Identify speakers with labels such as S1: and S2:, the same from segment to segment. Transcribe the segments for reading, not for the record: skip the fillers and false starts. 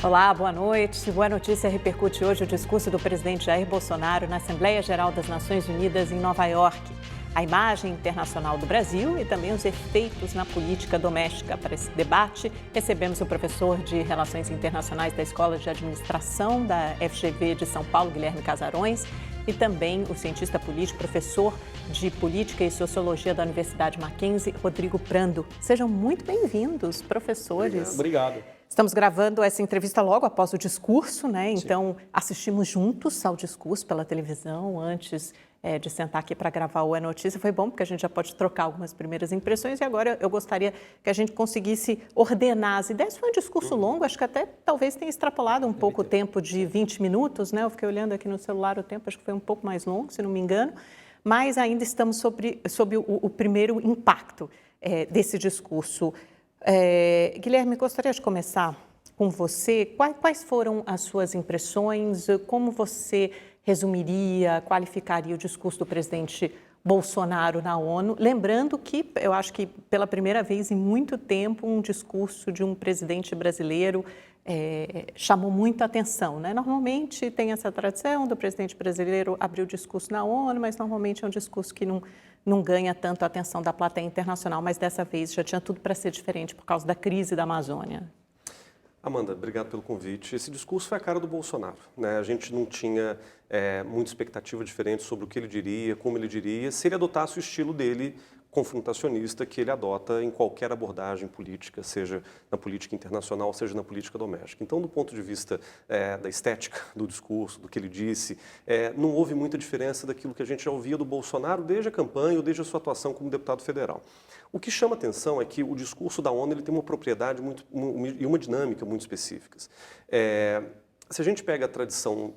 S1: Olá, boa noite. Boa Notícia repercute hoje o discurso do presidente Jair Bolsonaro na Assembleia Geral das Nações Unidas em Nova York. A imagem internacional do Brasil e também os efeitos na política doméstica. Para esse debate, recebemos o professor de Relações Internacionais da Escola de Administração da FGV de São Paulo, Guilherme Casarões, e também o cientista político, professor de Política e Sociologia da Universidade Mackenzie, Rodrigo Prando. Sejam muito bem-vindos, professores.
S2: Obrigado.
S1: Estamos gravando essa entrevista logo após o discurso, né? Então, assistimos juntos ao discurso pela televisão antes de sentar aqui para gravar o É Notícia. Foi bom, porque a gente já pode trocar algumas primeiras impressões. E agora eu gostaria que a gente conseguisse ordenar as ideias. Foi um discurso longo, acho que até talvez tenha extrapolado um pouco o tempo de 20 minutos, né? Eu fiquei olhando aqui no celular o tempo, acho que foi um pouco mais longo, se não me engano. Mas ainda estamos sobre o primeiro impacto desse discurso. Guilherme, gostaria de começar com você. Quais foram as suas impressões? Como você resumiria, qualificaria o discurso do presidente Bolsonaro na ONU? Lembrando que eu acho que pela primeira vez em muito tempo um discurso de um presidente brasileiro chamou muita atenção, né? Normalmente tem essa tradição do presidente brasileiro abrir o discurso na ONU, mas normalmente é um discurso que não ganha tanto a atenção da plateia internacional, mas dessa vez já tinha tudo para ser diferente por causa da crise da Amazônia.
S2: Amanda, obrigado pelo convite. Esse discurso foi a cara do Bolsonaro, né? A gente não tinha muita expectativa diferente sobre o que ele diria, como ele diria, se ele adotasse o estilo dele confrontacionista que ele adota em qualquer abordagem política, seja na política internacional, seja na política doméstica. Então, do ponto de vista da estética do discurso, do que ele disse, não houve muita diferença daquilo que a gente já ouvia do Bolsonaro desde a campanha ou desde a sua atuação como deputado federal. O que chama atenção é que o discurso da ONU ele tem uma propriedade e uma dinâmica muito específicas. Se a gente pega a tradição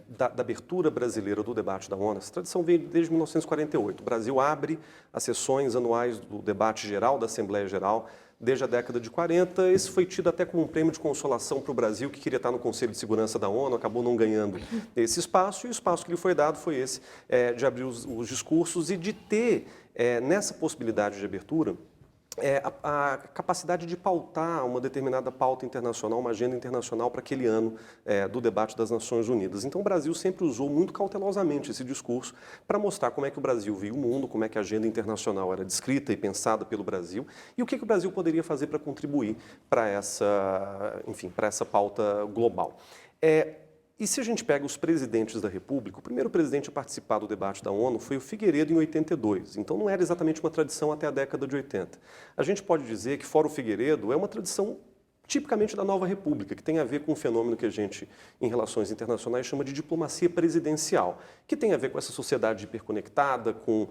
S2: da abertura brasileira do debate da ONU, essa tradição vem desde 1948. O Brasil abre as sessões anuais do debate geral, da Assembleia Geral, desde a década de 40. Esse foi tido até como um prêmio de consolação para o Brasil, que queria estar no Conselho de Segurança da ONU, acabou não ganhando esse espaço, e o espaço que lhe foi dado foi esse, de abrir os discursos e de ter, nessa possibilidade de abertura, a capacidade de pautar uma determinada pauta internacional, uma agenda internacional para aquele ano do debate das Nações Unidas. Então, o Brasil sempre usou muito cautelosamente esse discurso para mostrar como é que o Brasil via o mundo, como é que a agenda internacional era descrita e pensada pelo Brasil e o que o Brasil poderia fazer para contribuir para essa pauta global. E se a gente pega os presidentes da República, o primeiro presidente a participar do debate da ONU foi o Figueiredo em 82, então não era exatamente uma tradição até a década de 80. A gente pode dizer que, fora o Figueiredo, é uma tradição tipicamente da nova república, que tem a ver com um fenômeno que a gente, em relações internacionais, chama de diplomacia presidencial, que tem a ver com essa sociedade hiperconectada, com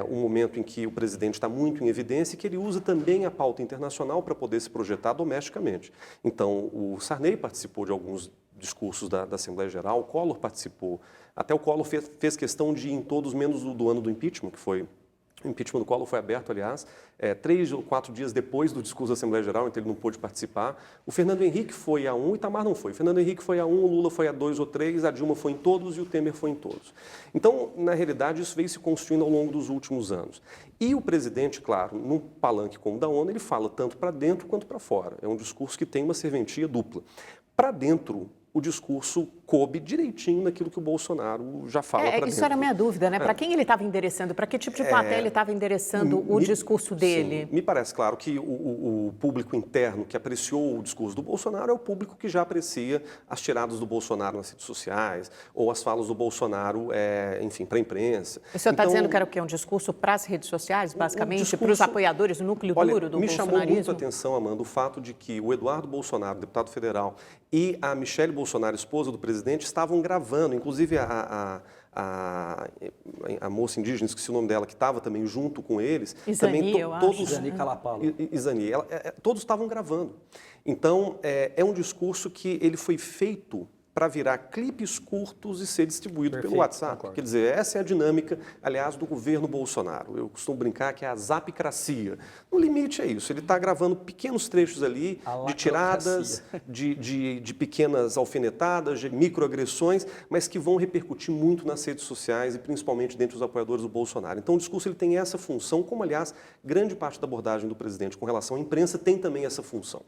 S2: um momento em que o presidente está muito em evidência e que ele usa também a pauta internacional para poder se projetar domesticamente. Então, o Sarney participou de alguns discursos da Assembleia Geral, o Collor participou, até o Collor fez questão de ir em todos, menos o do ano do impeachment, que foi... O impeachment do Collor foi aberto, aliás, 3 ou 4 dias depois do discurso da Assembleia Geral, então ele não pôde participar. O Fernando Henrique foi a 1, o Itamar não foi. O Fernando Henrique foi a 1, o Lula foi a 2 ou 3, a Dilma foi em todos e o Temer foi em todos. Então, na realidade, isso veio se construindo ao longo dos últimos anos. E o presidente, claro, num palanque como o da ONU, ele fala tanto para dentro quanto para fora. É um discurso que tem uma serventia dupla. Para dentro, o discurso coube direitinho naquilo que o Bolsonaro já fala para dentro.
S1: Isso era a minha dúvida, né? Para quem ele estava endereçando, para que tipo de plateia ele estava endereçando o discurso dele?
S2: Sim, me parece claro que o público interno que apreciou o discurso do Bolsonaro é o público que já aprecia as tiradas do Bolsonaro nas redes sociais ou as falas do Bolsonaro, enfim, para a imprensa.
S1: O senhor está dizendo que era o quê? Um discurso para as redes sociais, basicamente? Para os apoiadores, o núcleo duro do bolsonarismo?
S2: Me chamou muito a atenção, Amanda, o fato de que o Eduardo Bolsonaro, deputado federal, e a Michele Bolsonaro, esposa do presidente, estavam gravando, inclusive a moça indígena, esqueci o nome dela, que estava também junto com eles.
S1: Izani, eu acho.
S3: Izani Calapalo.
S2: Todos estavam gravando. Então, é um discurso que ele foi feito para virar clipes curtos e ser distribuído
S3: Perfeito,
S2: pelo WhatsApp.
S3: concordo.
S2: Quer dizer, essa é a dinâmica, aliás, do governo Bolsonaro. Eu costumo brincar que é a zapicracia. No limite é isso, ele está gravando pequenos trechos ali de tiradas, de pequenas alfinetadas, de microagressões, mas que vão repercutir muito nas redes sociais e principalmente dentre os apoiadores do Bolsonaro. Então o discurso ele tem essa função, como aliás grande parte da abordagem do presidente com relação à imprensa tem também essa função.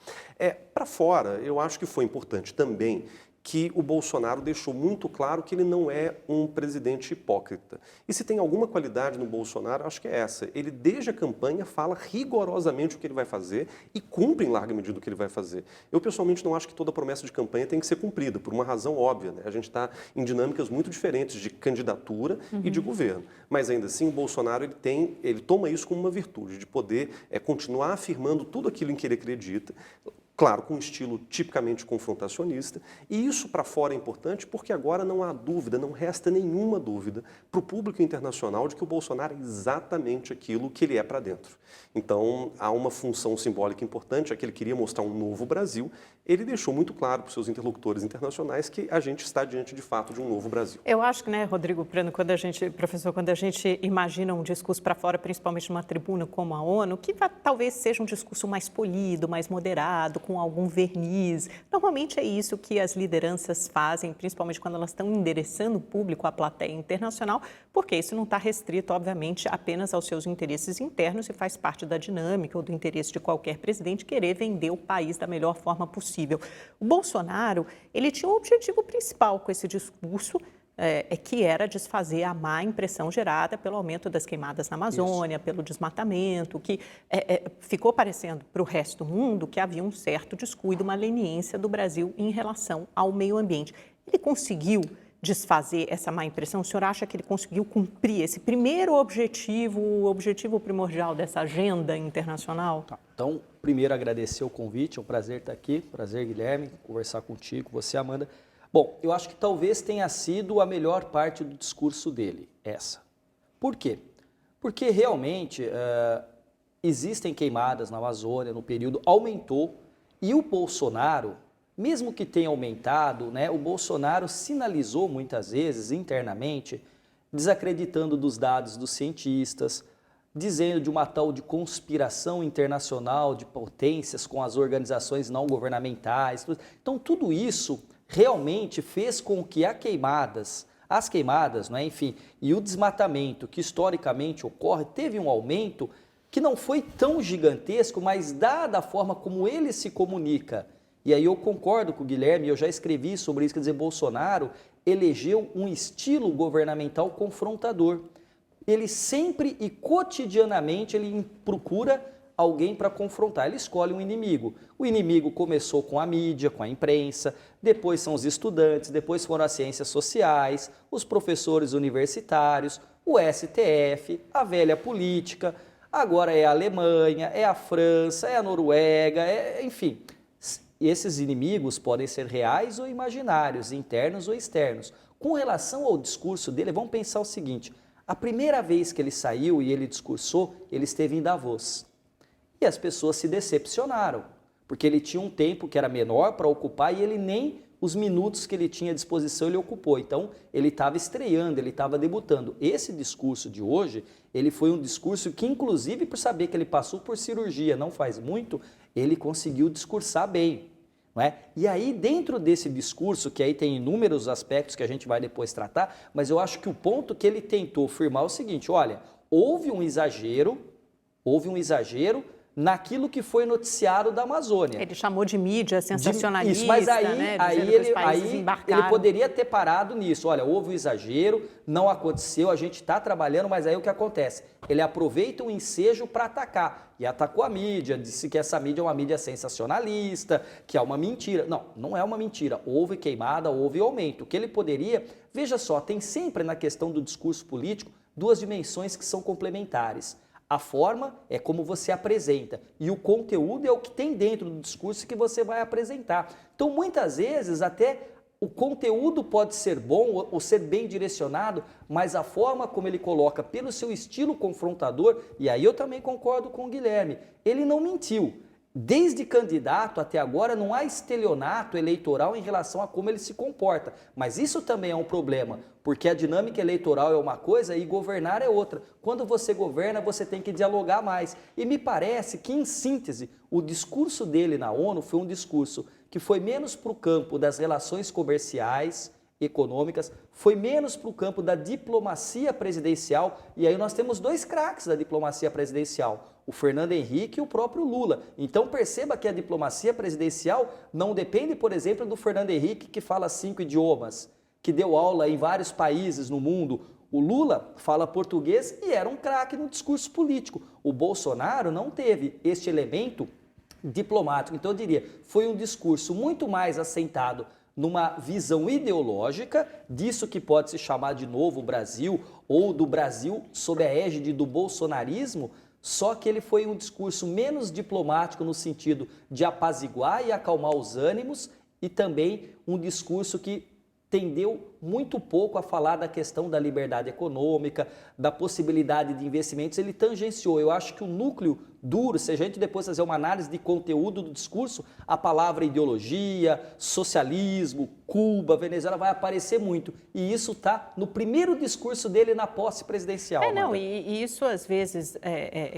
S2: Para fora, eu acho que foi importante também que o Bolsonaro deixou muito claro que ele não é um presidente hipócrita. E se tem alguma qualidade no Bolsonaro, acho que é essa. Ele, desde a campanha, fala rigorosamente o que ele vai fazer e cumpre em larga medida o que ele vai fazer. Eu, pessoalmente, não acho que toda promessa de campanha tem que ser cumprida, por uma razão óbvia, né? A gente está em dinâmicas muito diferentes de candidatura e de governo. Mas, ainda assim, o Bolsonaro ele toma isso como uma virtude, de poder continuar afirmando tudo aquilo em que ele acredita, claro, com um estilo tipicamente confrontacionista, e isso para fora é importante porque agora não há dúvida, não resta nenhuma dúvida para o público internacional de que o Bolsonaro é exatamente aquilo que ele é para dentro. Então, há uma função simbólica importante, é que ele queria mostrar um novo Brasil, ele deixou muito claro para os seus interlocutores internacionais que a gente está diante, de fato, de um novo Brasil.
S1: Eu acho que, né, Rodrigo Prano, professor, quando a gente imagina um discurso para fora, principalmente numa tribuna como a ONU, que talvez seja um discurso mais polido, mais moderado, com algum verniz. Normalmente é isso que as lideranças fazem, principalmente quando elas estão endereçando o público à plateia internacional, porque isso não está restrito, obviamente, apenas aos seus interesses internos e faz parte da dinâmica ou do interesse de qualquer presidente querer vender o país da melhor forma possível. O Bolsonaro, ele tinha um objetivo principal com esse discurso, que era desfazer a má impressão gerada pelo aumento das queimadas na Amazônia, pelo desmatamento, que ficou parecendo para o resto do mundo que havia um certo descuido, uma leniência do Brasil em relação ao meio ambiente. Ele conseguiu desfazer essa má impressão? O senhor acha que ele conseguiu cumprir esse primeiro objetivo, o objetivo primordial dessa agenda internacional?
S3: Tá. Então, primeiro agradecer o convite, é um prazer estar aqui, prazer, Guilherme, conversar contigo, você, Amanda. Bom, eu acho que talvez tenha sido a melhor parte do discurso dele, essa. Por quê? Porque realmente existem queimadas na Amazônia, no período aumentou, e o Bolsonaro, mesmo que tenha aumentado, né, o Bolsonaro sinalizou muitas vezes internamente, desacreditando dos dados dos cientistas, dizendo de uma tal de conspiração internacional de potências com as organizações não governamentais. Então, tudo isso realmente fez com que as queimadas, né, enfim, e o desmatamento que historicamente ocorre, teve um aumento que não foi tão gigantesco, mas dada a forma como ele se comunica. E aí eu concordo com o Guilherme, eu já escrevi sobre isso, quer dizer, Bolsonaro elegeu um estilo governamental confrontador. Ele sempre e cotidianamente ele procura alguém para confrontar, ele escolhe um inimigo. O inimigo começou com a mídia, com a imprensa, depois são os estudantes, depois foram as ciências sociais, os professores universitários, o STF, a velha política, agora é a Alemanha, é a França, é a Noruega, enfim. Esses inimigos podem ser reais ou imaginários, internos ou externos. Com relação ao discurso dele, vamos pensar o seguinte, a primeira vez que ele saiu e ele discursou, ele esteve em Davos. E as pessoas se decepcionaram, porque ele tinha um tempo que era menor para ocupar e ele nem os minutos que ele tinha à disposição ele ocupou. Então, ele estava estreando, ele estava debutando. Esse discurso de hoje, ele foi um discurso que, inclusive, por saber que ele passou por cirurgia não faz muito, ele conseguiu discursar bem. Não é? E aí, dentro desse discurso, que aí tem inúmeros aspectos que a gente vai depois tratar, mas eu acho que o ponto que ele tentou firmar é o seguinte, olha, houve um exagero naquilo que foi noticiado da Amazônia.
S1: Ele chamou de mídia sensacionalista,
S3: isso, mas aí,
S1: né?
S3: Ele poderia ter parado nisso. Olha, houve um exagero, não aconteceu, a gente está trabalhando, mas aí o que acontece? Ele aproveita o ensejo para atacar. E atacou a mídia, disse que essa mídia é uma mídia sensacionalista, que é uma mentira. Não, não é uma mentira. Houve queimada, houve aumento. O que ele poderia... Veja só, tem sempre na questão do discurso político duas dimensões que são complementares. A forma é como você apresenta e o conteúdo é o que tem dentro do discurso que você vai apresentar. Então, muitas vezes, até o conteúdo pode ser bom ou ser bem direcionado, mas a forma como ele coloca pelo seu estilo confrontador, e aí eu também concordo com o Guilherme, ele não mentiu. desde candidato até agora, não há estelionato eleitoral em relação a como ele se comporta. Mas isso também é um problema, porque a dinâmica eleitoral é uma coisa e governar é outra. Quando você governa, você tem que dialogar mais. E me parece que, em síntese, o discurso dele na ONU foi um discurso que foi menos para o campo das relações comerciais, econômicas, foi menos para o campo da diplomacia presidencial, e aí nós temos dois craques da diplomacia presidencial, o Fernando Henrique e o próprio Lula. Então perceba que a diplomacia presidencial não depende, por exemplo, do Fernando Henrique, que fala 5 idiomas, que deu aula em vários países no mundo. O Lula fala português e era um craque no discurso político. O Bolsonaro não teve este elemento diplomático. Então eu diria, foi um discurso muito mais assentado numa visão ideológica disso que pode se chamar de novo Brasil ou do Brasil sob a égide do bolsonarismo, só que ele foi um discurso menos diplomático no sentido de apaziguar e acalmar os ânimos e também um discurso que tendeu muito pouco a falar da questão da liberdade econômica, da possibilidade de investimentos, ele tangenciou. Eu acho que o núcleo duro, se a gente depois fazer uma análise de conteúdo do discurso, a palavra ideologia, socialismo, Cuba, Venezuela vai aparecer muito. E isso está no primeiro discurso dele na posse presidencial.
S1: E isso às vezes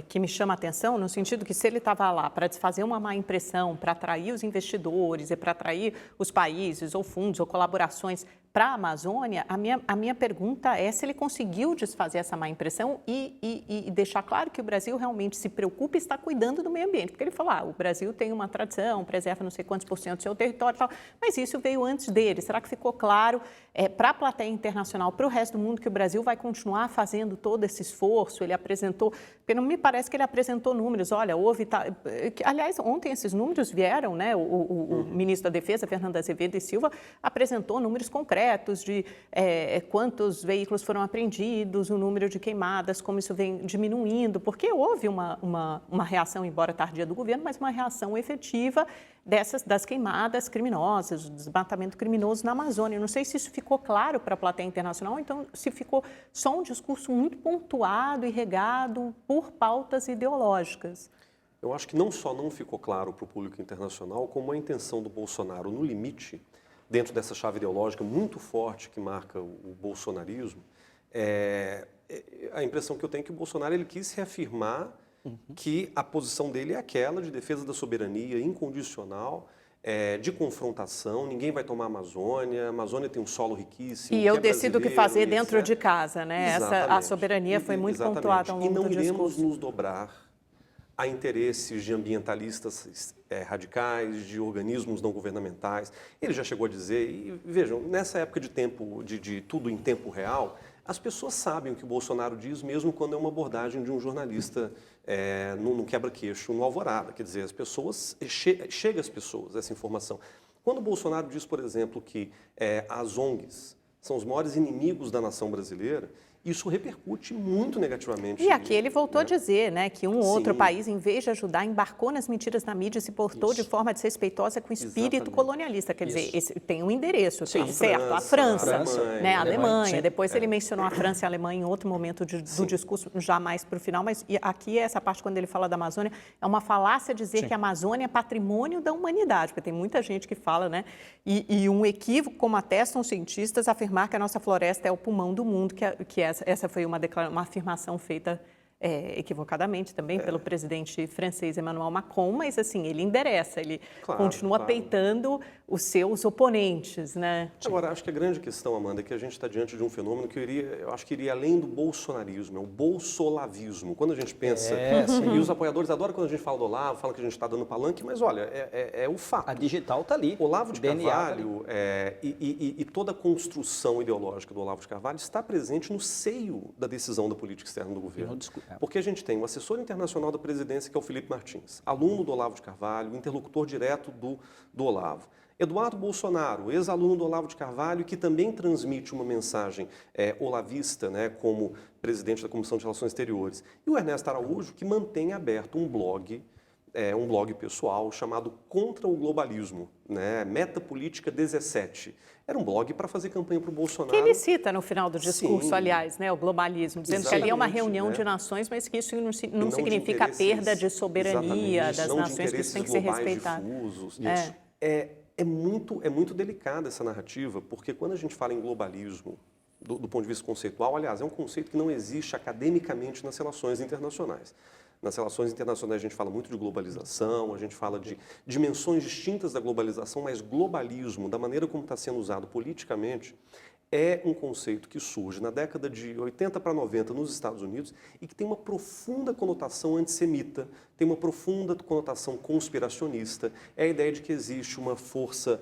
S1: que me chama a atenção, no sentido que se ele estava lá para desfazer uma má impressão, para atrair os investidores e para atrair os países ou fundos ou colaborações para a Amazônia, a minha pergunta é se ele conseguiu desfazer essa má impressão e deixar claro que o Brasil realmente se preocupa e está cuidando do meio ambiente. Porque ele falou, o Brasil tem uma tradição, preserva não sei quantos por cento do seu território e tal, mas isso veio antes dele. Será que ficou claro para a plateia internacional, para o resto do mundo, que o Brasil vai continuar fazendo todo esse esforço? Ele apresentou, porque não me parece que ele apresentou números, olha, houve... Aliás, ontem esses números vieram, né? O ministro da Defesa, Fernando Azevedo e Silva, apresentou números concretos de quantos veículos foram apreendidos, o número de queimadas, como isso vem diminuindo, porque houve uma reação, embora tardia, do governo, mas uma reação efetiva das queimadas criminosas, do desmatamento criminoso na Amazônia. Eu não sei se isso ficou claro para a plateia internacional, ou então se ficou só um discurso muito pontuado e regado por pautas ideológicas.
S2: Eu acho que não só não ficou claro para o público internacional, como a intenção do Bolsonaro, no limite, dentro dessa chave ideológica muito forte que marca o bolsonarismo, a impressão que eu tenho é que o Bolsonaro ele quis reafirmar que a posição dele é aquela de defesa da soberania incondicional, de confrontação, ninguém vai tomar a Amazônia tem um solo riquíssimo.
S1: E eu decido o que fazer dentro de casa, né? A soberania foi muito pontuada ao longo do discurso.
S2: E não iremos nos dobrar a interesses de ambientalistas radicais, de organismos não governamentais. Ele já chegou a dizer, e vejam, nessa época de tempo, de tudo em tempo real, as pessoas sabem o que o Bolsonaro diz, mesmo quando é uma abordagem de um jornalista no quebra-queixo, no Alvorada. Quer dizer, as pessoas, chega às pessoas essa informação. Quando o Bolsonaro diz, por exemplo, que as ONGs são os maiores inimigos da nação brasileira, isso repercute muito negativamente.
S1: E aqui ele voltou a dizer, né, que um outro país, em vez de ajudar, embarcou nas mentiras na mídia e se portou de forma desrespeitosa com o espírito colonialista. Quer dizer, tem um endereço, certo? A França, a Alemanha. Depois ele mencionou a França e a Alemanha em outro momento do discurso, jamais para o final, mas aqui essa parte, quando ele fala da Amazônia, é uma falácia dizer que a Amazônia é patrimônio da humanidade, porque tem muita gente que fala, né? E um equívoco, como atestam os cientistas, afirmar que a nossa floresta é o pulmão do mundo, que essa foi uma afirmação feita equivocadamente também pelo presidente francês Emmanuel Macron, mas assim, ele endereça, ele continua peitando os seus oponentes, né?
S2: Agora, acho que a grande questão, Amanda, é que a gente está diante de um fenômeno que eu acho que iria além do bolsonarismo, é o bolsolavismo. Quando a gente pensa, e os apoiadores adoram quando a gente fala do Olavo, falam que a gente está dando palanque, mas olha, é o fato.
S3: A digital está ali.
S2: Olavo de Carvalho e toda a construção ideológica do Olavo de Carvalho está presente no seio da decisão da política externa do governo. Porque a gente tem o assessor internacional da presidência, que é o Felipe Martins, aluno do Olavo de Carvalho, interlocutor direto do Olavo. Eduardo Bolsonaro, ex-aluno do Olavo de Carvalho, que também transmite uma mensagem olavista, né, como presidente da Comissão de Relações Exteriores. E o Ernesto Araújo, que mantém aberto um blog um blog pessoal chamado Contra o Globalismo, né? Metapolítica 17. Era um blog para fazer campanha para o Bolsonaro.
S1: Que ele cita no final do discurso,
S2: Sim.
S1: aliás, né, o globalismo, dizendo que ali é uma reunião de nações, mas que isso não significa a perda de soberania das nações, que isso tem que ser respeitado.
S2: Difusos. É muito delicada essa narrativa, porque quando a gente fala em globalismo, do ponto de vista conceitual, aliás, é um conceito que não existe academicamente nas relações internacionais. Nas relações internacionais a gente fala muito de globalização, a gente fala de dimensões distintas da globalização, mas globalismo, da maneira como está sendo usado politicamente, é um conceito que surge na década de 80 para 90 nos Estados Unidos e que tem uma profunda conotação antissemita, tem uma profunda conotação conspiracionista. É a ideia de que existe uma força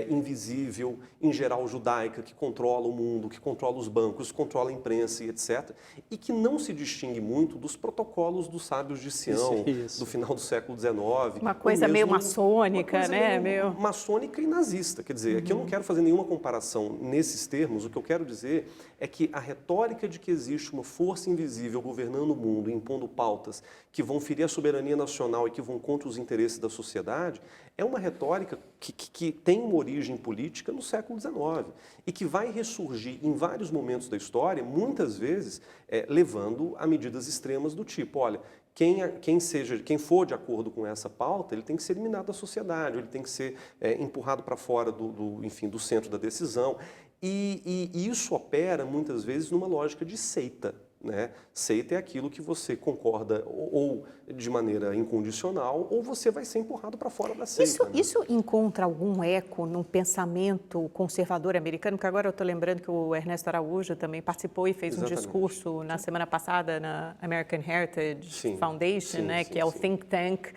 S2: invisível, em geral judaica, que controla o mundo, que controla os bancos, controla a imprensa e etc. E que não se distingue muito dos protocolos dos sábios de Sião, do final do século XIX.
S1: Uma coisa meio maçônica, né?
S2: Meio maçônica e nazista. Quer dizer, aqui eu não quero fazer nenhuma comparação nesses termos, o que eu quero dizer é que a retórica de que existe uma força invisível governando o mundo, impondo pautas que vão ferir a soberania nacional e que vão contra os interesses da sociedade, é uma retórica que tem uma origem política no século XIX e que vai ressurgir em vários momentos da história, muitas vezes levando a medidas extremas do tipo, olha, quem for de acordo com essa pauta, ele tem que ser eliminado da sociedade, ele tem que ser empurrado para fora do centro da decisão. E isso opera, muitas vezes, numa lógica de seita. Né? Seita é aquilo que você concorda ou de maneira incondicional ou você vai ser empurrado para fora da seita.
S1: Isso encontra algum eco no pensamento conservador americano? Porque agora eu estou lembrando que o Ernesto Araújo também participou e fez um discurso na semana passada na American Heritage Foundation, né? Que é o think tank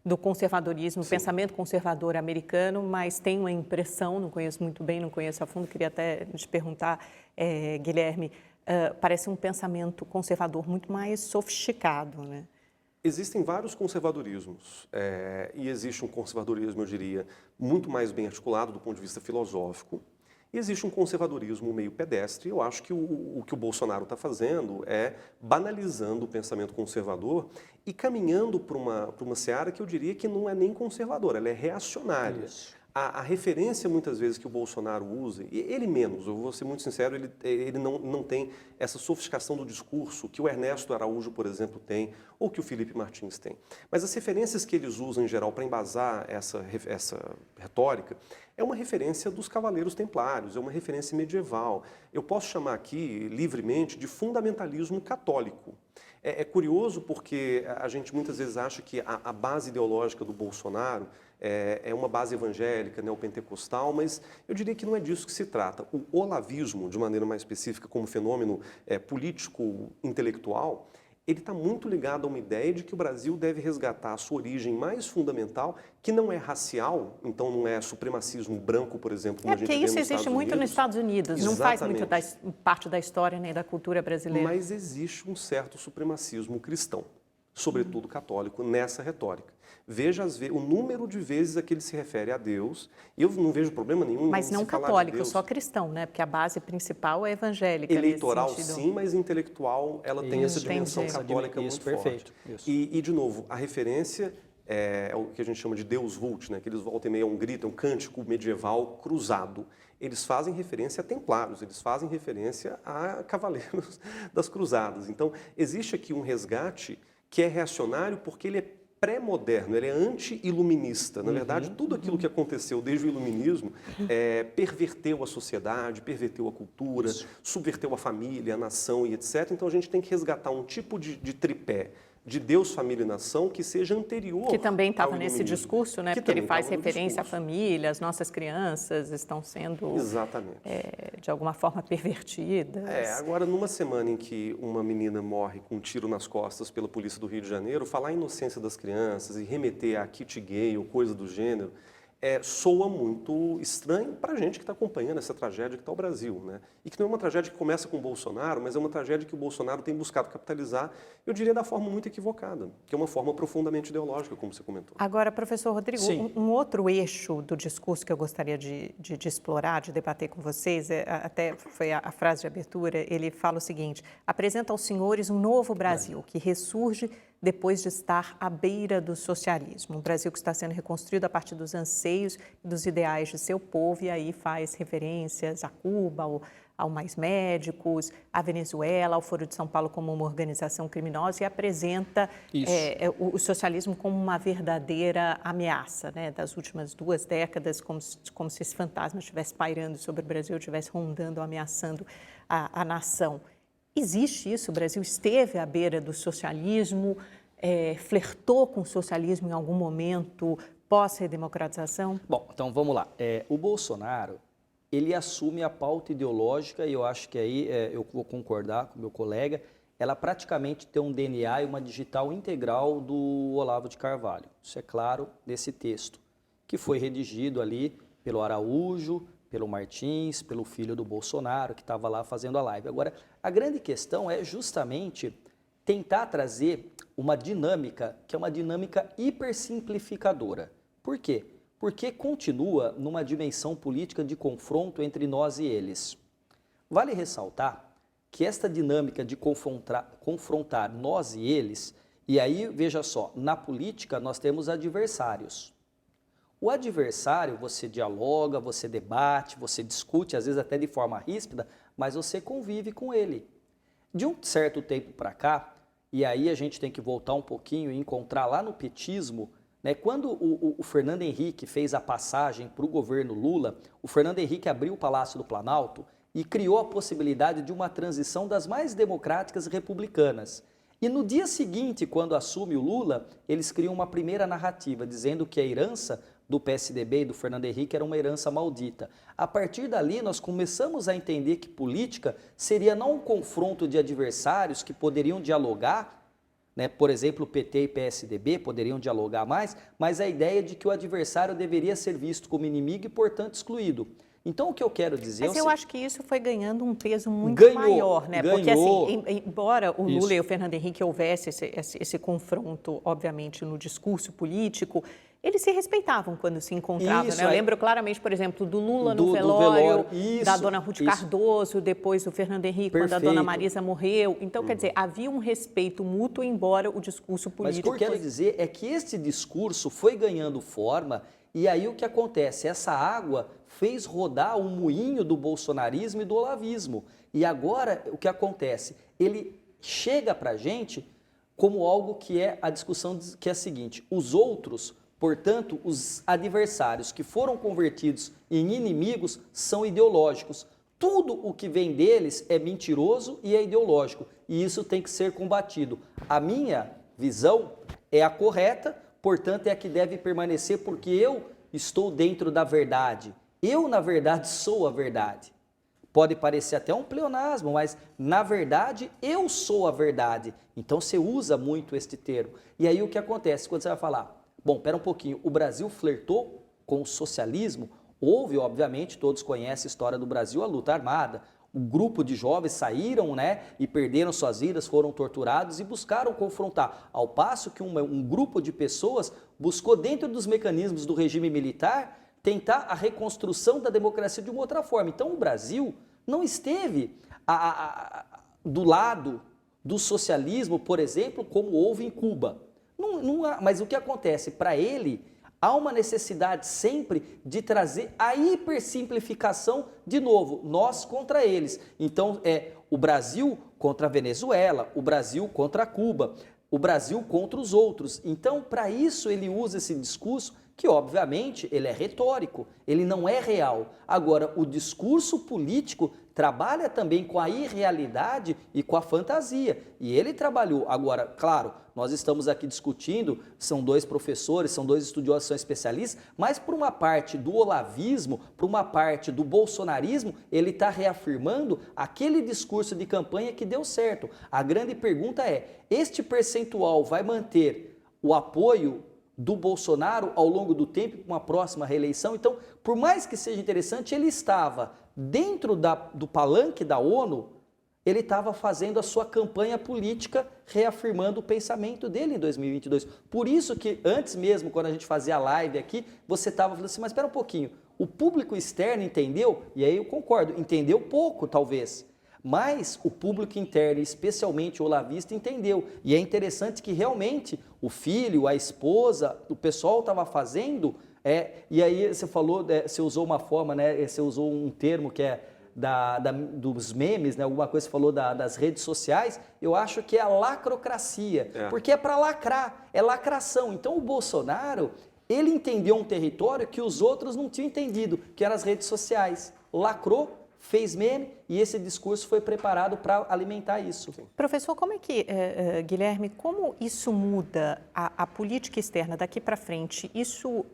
S1: do conservadorismo, pensamento conservador americano, mas tenho a impressão, não conheço muito bem, não conheço a fundo, queria até te perguntar, Guilherme, parece um pensamento conservador muito mais sofisticado, né?
S2: Existem vários conservadorismos e existe um conservadorismo, eu diria, muito mais bem articulado do ponto de vista filosófico. E existe um conservadorismo meio pedestre. Eu acho que o que o Bolsonaro está fazendo é banalizando o pensamento conservador e caminhando para uma seara que eu diria que não é nem conservadora, ela é reacionária. A referência, muitas vezes, que o Bolsonaro usa, e ele menos, eu vou ser muito sincero, ele não tem essa sofisticação do discurso que o Ernesto Araújo, por exemplo, tem, ou que o Felipe Martins tem. Mas as referências que eles usam, em geral, para embasar essa retórica, é uma referência dos Cavaleiros Templários, é uma referência medieval. Eu posso chamar aqui, livremente, de fundamentalismo católico. É curioso porque a gente muitas vezes acha que a base ideológica do Bolsonaro é uma base evangélica, neopentecostal, mas eu diria que não é disso que se trata. O olavismo, de maneira mais específica, como fenômeno político-intelectual, ele está muito ligado a uma ideia de que o Brasil deve resgatar a sua origem mais fundamental, que não é racial, então não é supremacismo branco, por exemplo, como a gente vê nos Estados Unidos.
S1: Porque isso existe muito nos Estados Unidos, não faz muito parte da história nem da cultura brasileira.
S2: Mas existe um certo supremacismo cristão, sobretudo católico, nessa retórica. Veja o número de vezes a que ele se refere a Deus, e eu não vejo problema nenhum
S1: mas
S2: em
S1: não
S2: se falar
S1: católico,
S2: de Deus.
S1: Só cristão, né? Porque a base principal é evangélica.
S2: Eleitoral, sim, mas intelectual, ela tem essa dimensão
S1: Entendi.
S2: católica muito forte. E, de novo, a referência é o que a gente chama de Deus Vult, né? Que eles voltam e meio a um grito, é um cântico medieval cruzado. Eles fazem referência a templários, eles fazem referência a cavaleiros das cruzadas. Então, existe aqui um resgate que é reacionário porque ele é pré-moderno, ele é anti-iluminista. Na verdade, tudo aquilo que aconteceu desde o iluminismo perverteu a sociedade, perverteu a cultura, subverteu a família, a nação e etc. Então, a gente tem que resgatar um tipo de tripé de Deus, família e nação que seja anterior
S1: que também estava
S2: ao
S1: nesse
S2: iluminismo.
S1: discurso, né? Porque ele faz referência à família, as nossas crianças estão sendo, de alguma forma, pervertidas.
S2: Agora, numa semana em que uma menina morre com um tiro nas costas pela polícia do Rio de Janeiro, falar a inocência das crianças e remeter a kit gay ou coisa do gênero, soa muito estranho para a gente que está acompanhando essa tragédia que está o Brasil, né? E que não é uma tragédia que começa com o Bolsonaro, mas é uma tragédia que o Bolsonaro tem buscado capitalizar, eu diria, da forma muito equivocada, que é uma forma profundamente ideológica, como você comentou.
S1: Agora, professor Rodrigo, um outro eixo do discurso que eu gostaria de explorar, de debater com vocês, até foi a frase de abertura, ele fala o seguinte: apresenta aos senhores um novo Brasil que ressurge depois de estar à beira do socialismo. Um Brasil que está sendo reconstruído a partir dos anseios e dos ideais de seu povo, e aí faz referências a Cuba, ao Mais Médicos, à Venezuela, ao Foro de São Paulo como uma organização criminosa, e apresenta o socialismo como uma verdadeira ameaça, né, das últimas 2 décadas, como se esse fantasma estivesse pairando sobre o Brasil, estivesse rondando, ameaçando a nação. Existe isso? O Brasil esteve à beira do socialismo, flertou com o socialismo em algum momento pós-redemocratização?
S3: Bom, então vamos lá. O Bolsonaro, ele assume a pauta ideológica, e eu acho que aí eu vou concordar com o meu colega, ela praticamente tem um DNA e uma digital integral do Olavo de Carvalho. Isso é claro nesse texto, que foi redigido ali pelo Araújo, pelo Martins, pelo filho do Bolsonaro, que estava lá fazendo a live. Agora, a grande questão é justamente tentar trazer uma dinâmica, que é uma dinâmica hipersimplificadora. Por quê? Porque continua numa dimensão política de confronto entre nós e eles. Vale ressaltar que esta dinâmica de confrontar nós e eles, e aí, veja só, na política nós temos adversários. O adversário, você dialoga, você debate, você discute, às vezes até de forma ríspida, mas você convive com ele. De um certo tempo para cá, e aí a gente tem que voltar um pouquinho e encontrar lá no petismo, né, quando o Fernando Henrique fez a passagem para o governo Lula, o Fernando Henrique abriu o Palácio do Planalto e criou a possibilidade de uma transição das mais democráticas e republicanas. E no dia seguinte, quando assume o Lula, eles criam uma primeira narrativa, dizendo que a herança do PSDB e do Fernando Henrique era uma herança maldita. A partir dali, nós começamos a entender que política seria não um confronto de adversários que poderiam dialogar, né? Por exemplo, PT e PSDB poderiam dialogar mais, mas a ideia de que o adversário deveria ser visto como inimigo e, portanto, excluído. Então, o que eu quero dizer...
S1: Mas eu acho que isso foi ganhando um peso muito maior, né? Porque, assim, embora o Lula e o Fernando Henrique houvesse esse confronto, obviamente, no discurso político, eles se respeitavam quando se encontravam, né? Eu lembro claramente, por exemplo, do Lula no velório, da dona Ruth Cardoso, depois do Fernando Henrique, quando a dona Marisa morreu. Então, quer dizer, havia um respeito mútuo, embora o discurso político...
S3: Mas o que eu quero dizer é que esse discurso foi ganhando forma, e aí o que acontece? Essa água fez rodar o moinho do bolsonarismo e do olavismo. E agora, o que acontece? Ele chega para a gente como algo que é a discussão que é a seguinte: os outros, portanto, os adversários que foram convertidos em inimigos são ideológicos. Tudo o que vem deles é mentiroso e é ideológico. E isso tem que ser combatido. A minha visão é a correta, portanto, é a que deve permanecer, porque eu estou dentro da verdade. Eu, na verdade, sou a verdade. Pode parecer até um pleonasmo, mas, na verdade, eu sou a verdade. Então, você usa muito este termo. E aí, o que acontece quando você vai falar? Bom, pera um pouquinho, o Brasil flertou com o socialismo? Houve, obviamente, todos conhecem a história do Brasil, a luta armada. Um grupo de jovens saíram, né, e perderam suas vidas, foram torturados e buscaram confrontar. Ao passo que um grupo de pessoas buscou, dentro dos mecanismos do regime militar, tentar a reconstrução da democracia de uma outra forma. Então, o Brasil não esteve do lado do socialismo, por exemplo, como houve em Cuba. Mas o que acontece? Para ele, há uma necessidade sempre de trazer a hipersimplificação, de novo, nós contra eles. Então, o Brasil contra a Venezuela, o Brasil contra Cuba, o Brasil contra os outros. Então, para isso, ele usa esse discurso que, obviamente, ele é retórico, ele não é real. Agora, o discurso político trabalha também com a irrealidade e com a fantasia. E ele trabalhou. Agora, claro, nós estamos aqui discutindo, são dois professores, são dois estudiosos, são especialistas, mas por uma parte do olavismo, por uma parte do bolsonarismo, ele está reafirmando aquele discurso de campanha que deu certo. A grande pergunta é, este percentual vai manter o apoio do Bolsonaro ao longo do tempo para uma próxima reeleição? Então, por mais que seja interessante, ele estava dentro do palanque da ONU, ele estava fazendo a sua campanha política, reafirmando o pensamento dele em 2022. Por isso que antes mesmo, quando a gente fazia a live aqui, você estava falando assim, mas espera um pouquinho, o público externo entendeu? E aí eu concordo, entendeu pouco talvez. Mas o público interno, especialmente o olavista, entendeu. E é interessante que realmente o filho, a esposa, o pessoal estava fazendo. E aí você falou, você usou uma forma, né? Você usou um termo que é dos memes, né? Alguma coisa você falou das redes sociais. Eu acho que é a lacrocracia, porque é para lacrar, é lacração. Então o Bolsonaro, ele entendeu um território que os outros não tinham entendido, que eram as redes sociais. Lacrou, fez meme e esse discurso foi preparado para alimentar isso.
S1: Professor, como é que, Guilherme, como isso muda a política externa daqui para frente? Isso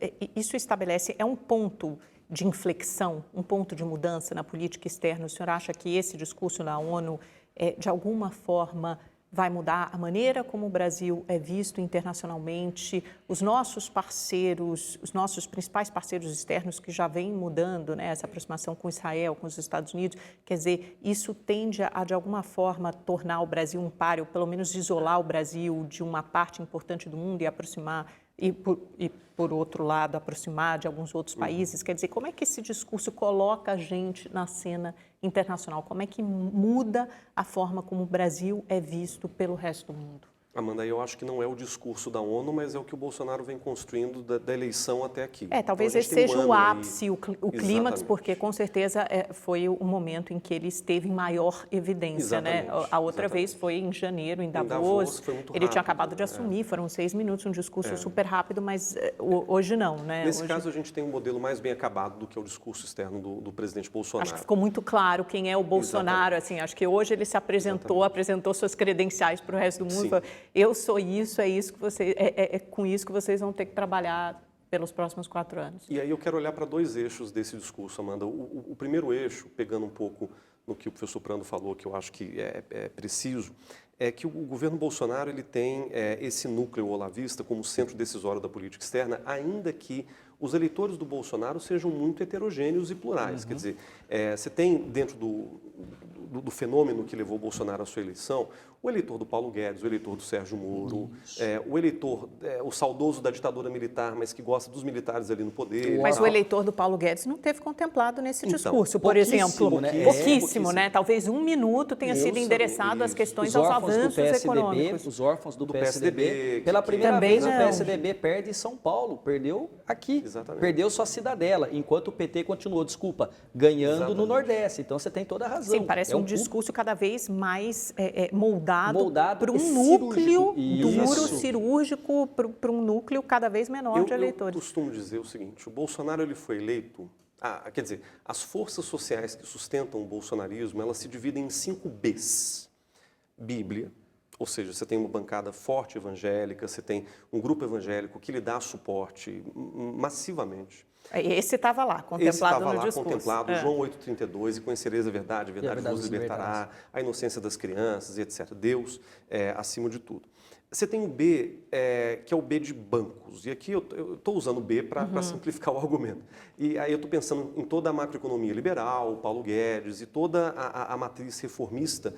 S1: estabelece, é um ponto de inflexão, um ponto de mudança na política externa? O senhor acha que esse discurso na ONU, de alguma forma, vai mudar a maneira como o Brasil é visto internacionalmente? Os nossos parceiros, os nossos principais parceiros externos que já vêm mudando, né, essa aproximação com Israel, com os Estados Unidos, quer dizer, isso tende a, de alguma forma, tornar o Brasil um páreo, pelo menos isolar o Brasil de uma parte importante do mundo e aproximar, e por outro lado, aproximar de alguns outros países? Quer dizer, como é que esse discurso coloca a gente na cena internacional? Como é que muda a forma como o Brasil é visto pelo resto do mundo?
S2: Amanda, eu acho que não é o discurso da ONU, mas é o que o Bolsonaro vem construindo da eleição até aqui.
S1: Talvez
S2: então,
S1: esse seja o ápice,
S2: aí...
S1: o clímax, porque com certeza foi o momento em que ele esteve em maior evidência, né? A outra vez foi em janeiro, em Davos,
S2: foi muito
S1: ele
S2: rápido,
S1: tinha acabado de assumir, foram 6 minutos, um discurso super rápido, mas hoje não, né?
S2: Nesse caso, a gente tem um modelo mais bem acabado do que é o discurso externo do presidente Bolsonaro.
S1: Acho que ficou muito claro quem é o Bolsonaro, assim, acho que hoje ele se apresentou suas credenciais para o resto do mundo, falou, eu sou isso, é isso que você, com isso que vocês vão ter que trabalhar pelos próximos 4 anos.
S2: E aí eu quero olhar para 2 eixos desse discurso, Amanda. O primeiro eixo, pegando um pouco no que o professor Prando falou, que eu acho que é preciso, é que o governo Bolsonaro ele tem esse núcleo olavista como centro decisório da política externa, ainda que os eleitores do Bolsonaro sejam muito heterogêneos e plurais. Quer dizer, você tem dentro do fenômeno que levou o Bolsonaro à sua eleição, o eleitor do Paulo Guedes, o eleitor do Sérgio Moro, o eleitor, o saudoso da ditadura militar, mas que gosta dos militares ali no poder.
S1: Mas o eleitor do Paulo Guedes não teve contemplado nesse discurso, por exemplo.
S3: Né?
S1: Pouquíssimo, né? Talvez 1 minuto tenha sido endereçado às questões, aos avanços econômicos.
S3: Os órfãos do PSDB, pela primeira vez o PSDB perde em São Paulo, perdeu aqui, perdeu sua cidadela, enquanto o PT continuou, ganhando no Nordeste. Então você tem toda a razão.
S1: Sim, parece um discurso cada vez mais moldado para um
S3: núcleo
S1: duro, cirúrgico, para um núcleo cada vez menor de eleitores.
S2: Eu costumo dizer o seguinte, o Bolsonaro ele foi eleito, quer dizer, as forças sociais que sustentam o bolsonarismo, elas se dividem em 5 Bs. Bíblia, ou seja, você tem uma bancada forte evangélica, você tem um grupo evangélico que lhe dá suporte massivamente.
S1: Esse estava lá, contemplado no discurso.
S2: Contemplado, João 8,32, e conhecereis a verdade vos libertará, a inocência das crianças, e etc. Deus acima de tudo. Você tem o B, que é o B de bancos, e aqui eu estou usando o B para simplificar o argumento. E aí eu estou pensando em toda a macroeconomia liberal, Paulo Guedes e toda a matriz reformista,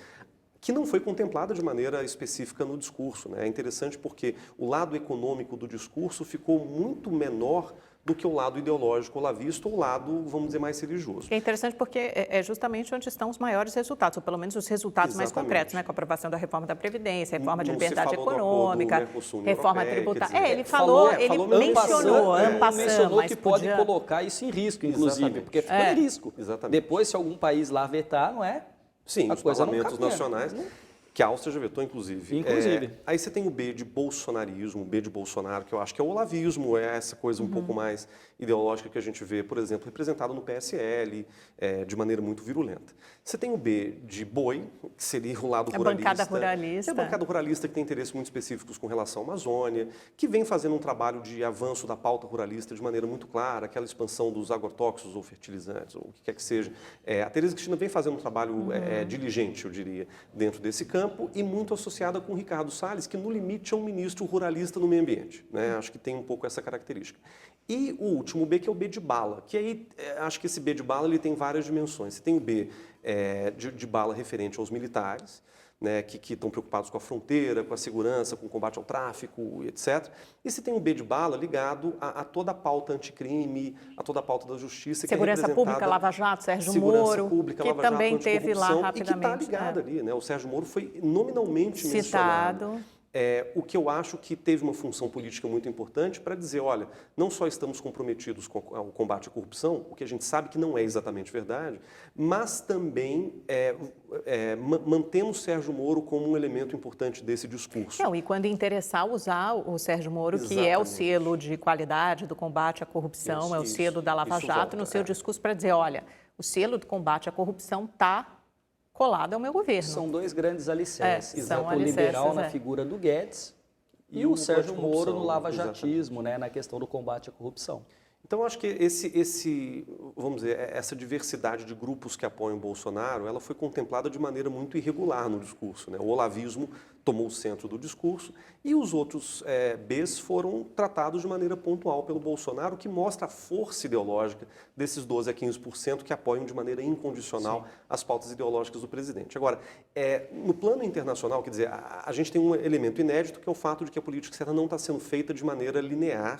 S2: que não foi contemplada de maneira específica no discurso, né? É interessante porque o lado econômico do discurso ficou muito menor do que o lado ideológico olavista ou o lado, vamos dizer, mais religioso.
S1: É interessante porque é justamente onde estão os maiores resultados, ou pelo menos os resultados mais concretos, né? Com a aprovação da reforma da Previdência, reforma de liberdade econômica, reforma tributária. Ele mencionou
S3: que pode colocar isso em risco, inclusive, porque ficou em risco.
S2: Exatamente.
S3: Depois, se algum país lá vetar, não é?
S2: Sim, os parlamentos nacionais, que a Áustria já vetou, inclusive. Aí você tem o B de bolsonarismo, o B de Bolsonaro, que eu acho que é o olavismo, é essa coisa um pouco mais ideológica que a gente vê, por exemplo, representado no PSL, de maneira muito virulenta. Você tem o B de boi, que seria o lado ruralista.
S1: A bancada ruralista.
S2: É a bancada ruralista que tem interesses muito específicos com relação à Amazônia, que vem fazendo um trabalho de avanço da pauta ruralista de maneira muito clara, aquela expansão dos agrotóxicos ou fertilizantes, ou o que quer que seja. A Tereza Cristina vem fazendo um trabalho diligente, eu diria, dentro desse campo, e muito associada com o Ricardo Salles, que no limite é um ministro ruralista no meio ambiente, né? Acho que tem um pouco essa característica. E o último B, que é o B de bala, que aí acho que esse B de bala ele tem várias dimensões. Você tem o B de bala referente aos militares, né, que estão preocupados com a fronteira, com a segurança, com o combate ao tráfico, etc. E se tem um B de bala ligado a toda a pauta anticrime, a toda a pauta da justiça,
S1: Segurança
S2: que é
S1: Pública, Lava Jato, Sérgio
S2: Segurança
S1: Moro,
S2: Pública,
S1: que
S2: Lava
S1: também
S2: Jato,
S1: teve lá
S2: anticorrupção,
S1: rapidamente.
S2: e que está ligado ali, né? O Sérgio Moro foi nominalmente mencionado. O que eu acho que teve uma função política muito importante para dizer, olha, não só estamos comprometidos com o combate à corrupção, o que a gente sabe que não é exatamente verdade, mas também mantemos Sérgio Moro como um elemento importante desse discurso.
S1: Não, e quando interessar, usar o Sérgio Moro,
S2: Exatamente.
S1: que é o selo de qualidade do combate à corrupção,
S2: Isso,
S1: é o selo da Lava Jato,
S2: volta,
S1: no seu discurso para dizer, olha, o selo do combate à corrupção está colado ao meu governo.
S3: São dois grandes alicerces.
S1: São
S3: O liberal
S1: alicerces,
S3: na figura do Guedes e o Sérgio Moro no lava-jatismo, né, na questão do combate à corrupção.
S2: Então, acho que vamos dizer, essa diversidade de grupos que apoiam o Bolsonaro, ela foi contemplada de maneira muito irregular no discurso, né? O olavismo tomou o centro do discurso e os outros Bs foram tratados de maneira pontual pelo Bolsonaro, o que mostra a força ideológica desses 12% a 15% que apoiam de maneira incondicional as pautas ideológicas do presidente. Agora, no plano internacional, quer dizer, a gente tem um elemento inédito, que é o fato de que a política externa não está sendo feita de maneira linear,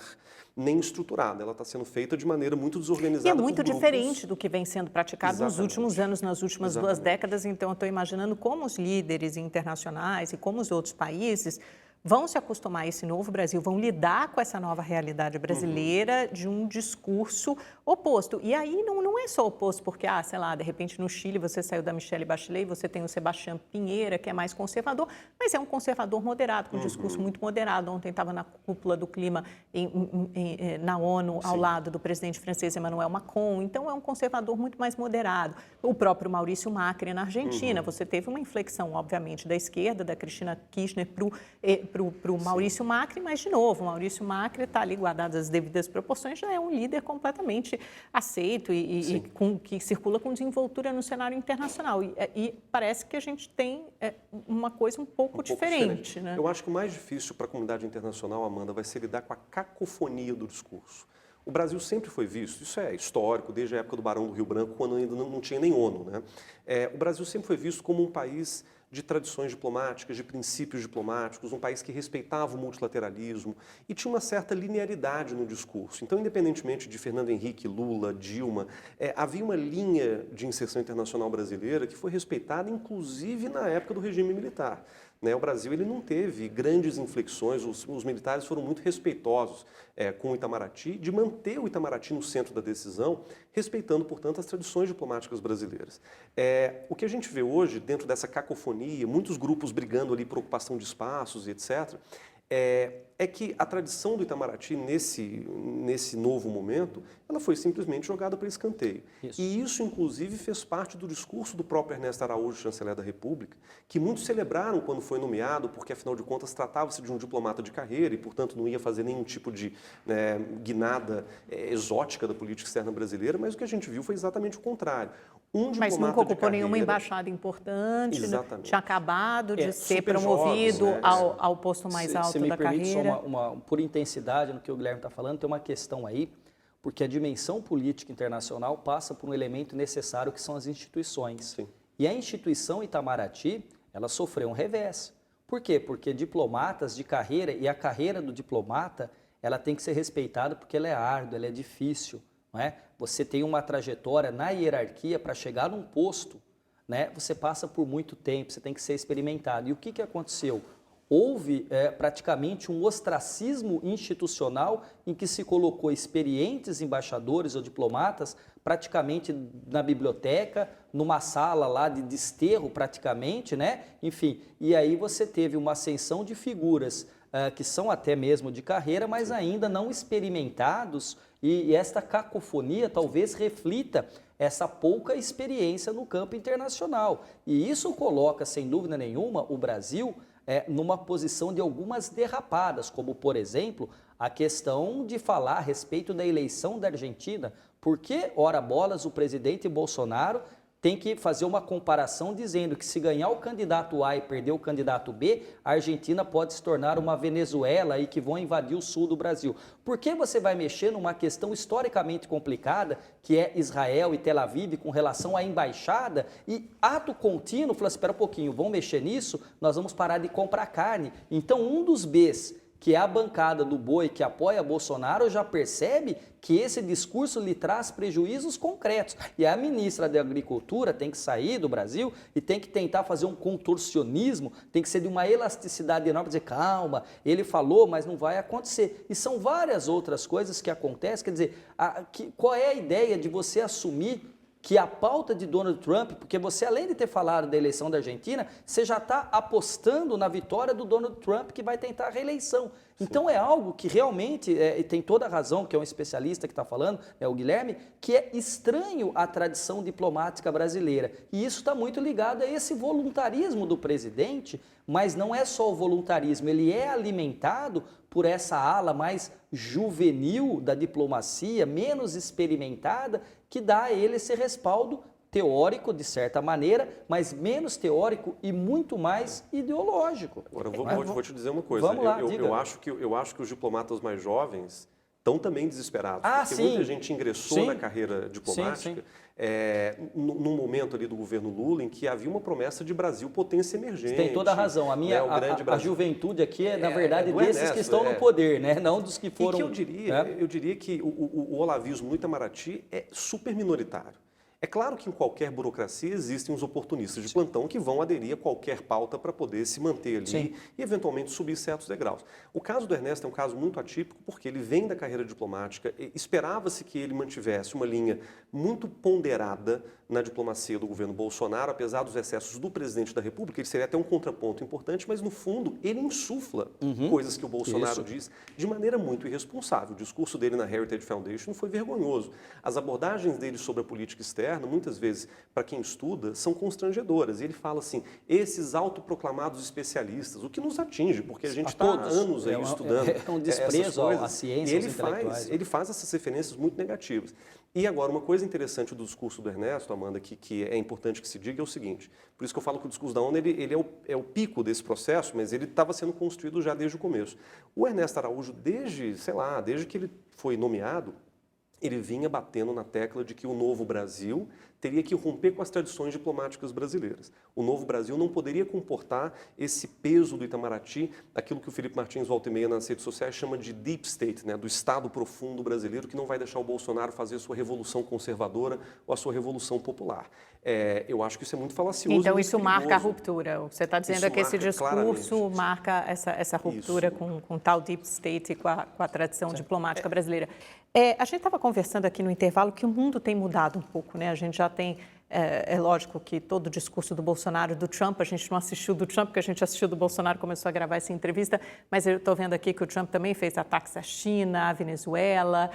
S2: nem estruturada. Ela está sendo feita de maneira muito desorganizada.
S1: E é muito diferente do que vem sendo praticado nos últimos anos, nas últimas 2 décadas. Então, eu estou imaginando como os líderes internacionais e como os outros países vão se acostumar a esse novo Brasil, vão lidar com essa nova realidade brasileira de um discurso oposto. E aí não é só oposto porque, sei lá, de repente no Chile você saiu da Michelle Bachelet, você tem o Sebastián Pinheira, que é mais conservador, mas é um conservador moderado, com um discurso muito moderado. Ontem estava na cúpula do clima na ONU, ao lado do presidente francês Emmanuel Macron. Então, é um conservador muito mais moderado. O próprio Maurício Macri na Argentina, você teve uma inflexão, obviamente, da esquerda, da Cristina Kirchner para o Maurício Macri, mas, de novo, o Maurício Macri está ali, guardadas as devidas proporções, já é um líder completamente aceito e que circula com desenvoltura no cenário internacional. E parece que a gente tem uma coisa um pouco diferente. Né?
S2: Eu acho que o mais difícil para a comunidade internacional, Amanda, vai ser lidar com a cacofonia do discurso. O Brasil sempre foi visto, isso é histórico, desde a época do Barão do Rio Branco, quando ainda não tinha nem ONU, né? O Brasil sempre foi visto como um país de tradições diplomáticas, de princípios diplomáticos, um país que respeitava o multilateralismo e tinha uma certa linearidade no discurso. Então, independentemente de Fernando Henrique, Lula, Dilma, havia uma linha de inserção internacional brasileira que foi respeitada, inclusive na época do regime militar. O Brasil ele não teve grandes inflexões, os militares foram muito respeitosos com o Itamaraty, de manter o Itamaraty no centro da decisão, respeitando, portanto, as tradições diplomáticas brasileiras. O que a gente vê hoje, dentro dessa cacofonia, muitos grupos brigando ali por ocupação de espaços e etc., é que a tradição do Itamaraty, nesse novo momento, ela foi simplesmente jogada para escanteio. E isso, inclusive, fez parte do discurso do próprio Ernesto Araújo, chanceler da República, que muitos celebraram quando foi nomeado, porque, afinal de contas, tratava-se de um diplomata de carreira e, portanto, não ia fazer nenhum tipo de guinada exótica da política externa brasileira, mas o que a gente viu foi exatamente o contrário.
S1: Mas nunca ocupou nenhuma embaixada importante, tinha acabado de ser promovido ao posto mais alto da carreira.
S3: Por intensidade no que o Guilherme está falando, tem uma questão aí, porque a dimensão política internacional passa por um elemento necessário que são as instituições.
S2: Sim.
S3: E a instituição Itamaraty, ela sofreu um revés. Por quê? Porque diplomatas de carreira, e a carreira do diplomata, ela tem que ser respeitada porque ela é árdua, ela é difícil. Não é? Você tem uma trajetória na hierarquia para chegar num posto, né? Você passa por muito tempo, você tem que ser experimentado. E o que aconteceu? Houve praticamente um ostracismo institucional em que se colocou experientes embaixadores ou diplomatas praticamente na biblioteca, numa sala lá de desterro praticamente, né? Enfim, e aí você teve uma ascensão de figuras que são até mesmo de carreira, mas ainda não experimentados, e esta cacofonia talvez reflita essa pouca experiência no campo internacional. E isso coloca, sem dúvida nenhuma, o Brasil numa posição de algumas derrapadas, como, por exemplo, a questão de falar a respeito da eleição da Argentina. Por que, ora bolas, o presidente Bolsonaro tem que fazer uma comparação dizendo que se ganhar o candidato A e perder o candidato B, a Argentina pode se tornar uma Venezuela e que vão invadir o sul do Brasil. Por que você vai mexer numa questão historicamente complicada, que é Israel e Tel Aviv com relação à embaixada, e ato contínuo, fala assim, espera um pouquinho, vão mexer nisso, nós vamos parar de comprar carne. Então, um dos Bs, que é a bancada do boi que apoia Bolsonaro, já percebe que esse discurso lhe traz prejuízos concretos. E a ministra da Agricultura tem que sair do Brasil e tem que tentar fazer um contorcionismo, tem que ser de uma elasticidade enorme, dizer, calma, ele falou, mas não vai acontecer. E são várias outras coisas que acontecem, quer dizer, qual é a ideia de você assumir que a pauta de Donald Trump, porque você, além de ter falado da eleição da Argentina, você já está apostando na vitória do Donald Trump, que vai tentar a reeleição. Sim. Então é algo que realmente, e tem toda a razão, que é um especialista que está falando, o Guilherme, que é estranho à tradição diplomática brasileira. E isso está muito ligado a esse voluntarismo do presidente, mas não é só o voluntarismo, ele é alimentado por essa ala mais juvenil da diplomacia, menos experimentada, que dá a ele esse respaldo teórico, de certa maneira, mas menos teórico e muito mais ideológico.
S2: Agora, vou te dizer uma coisa.
S3: Vamos lá,
S2: eu acho que os diplomatas mais jovens estão também desesperados. Porque
S3: sim.
S2: muita gente ingressou na carreira diplomática num momento ali do governo Lula em que havia uma promessa de Brasil potência emergente.
S3: Tem toda a razão. A juventude aqui é, na verdade, desses Ernesto, que estão no poder, né? Não dos que foram...
S2: E que eu diria que o olavismo no Itamaraty é super minoritário. É claro que em qualquer burocracia existem os oportunistas de plantão que vão aderir a qualquer pauta para poder se manter ali e eventualmente subir certos degraus. O caso do Ernesto é um caso muito atípico porque ele vem da carreira diplomática, esperava-se que ele mantivesse uma linha muito ponderada na diplomacia do governo Bolsonaro, apesar dos excessos do presidente da República, ele seria até um contraponto importante, mas no fundo ele insufla coisas que o Bolsonaro diz de maneira muito irresponsável. O discurso dele na Heritage Foundation foi vergonhoso. As abordagens dele sobre a política externa, muitas vezes, para quem estuda, são constrangedoras. E ele fala assim, esses autoproclamados especialistas, o que nos atinge, porque a gente está há anos aí estudando
S3: é um desprezo à ciência,
S2: e ele faz essas referências muito negativas. E agora, uma coisa interessante do discurso do Ernesto, Amanda, que é importante que se diga, é o seguinte, por isso que eu falo que o discurso da ONU ele é o pico desse processo, mas ele estava sendo construído já desde o começo. O Ernesto Araújo, desde que ele foi nomeado, ele vinha batendo na tecla de que o novo Brasil teria que romper com as tradições diplomáticas brasileiras. O novo Brasil não poderia comportar esse peso do Itamaraty, aquilo que o Felipe Martins volta e meia nas redes sociais chama de deep state, né, do Estado profundo brasileiro, que não vai deixar o Bolsonaro fazer a sua revolução conservadora ou a sua revolução popular. Eu acho que isso é muito falacioso.
S1: Então isso marca a ruptura. O que você está dizendo é que esse discurso marca essa ruptura com tal deep state e com a tradição diplomática brasileira. A gente estava conversando aqui no intervalo que o mundo tem mudado um pouco, né? A gente já tem, é lógico que todo o discurso do Bolsonaro, do Trump, a gente não assistiu do Trump, porque a gente assistiu do Bolsonaro, começou a gravar essa entrevista, mas eu estou vendo aqui que o Trump também fez ataques à China, à Venezuela,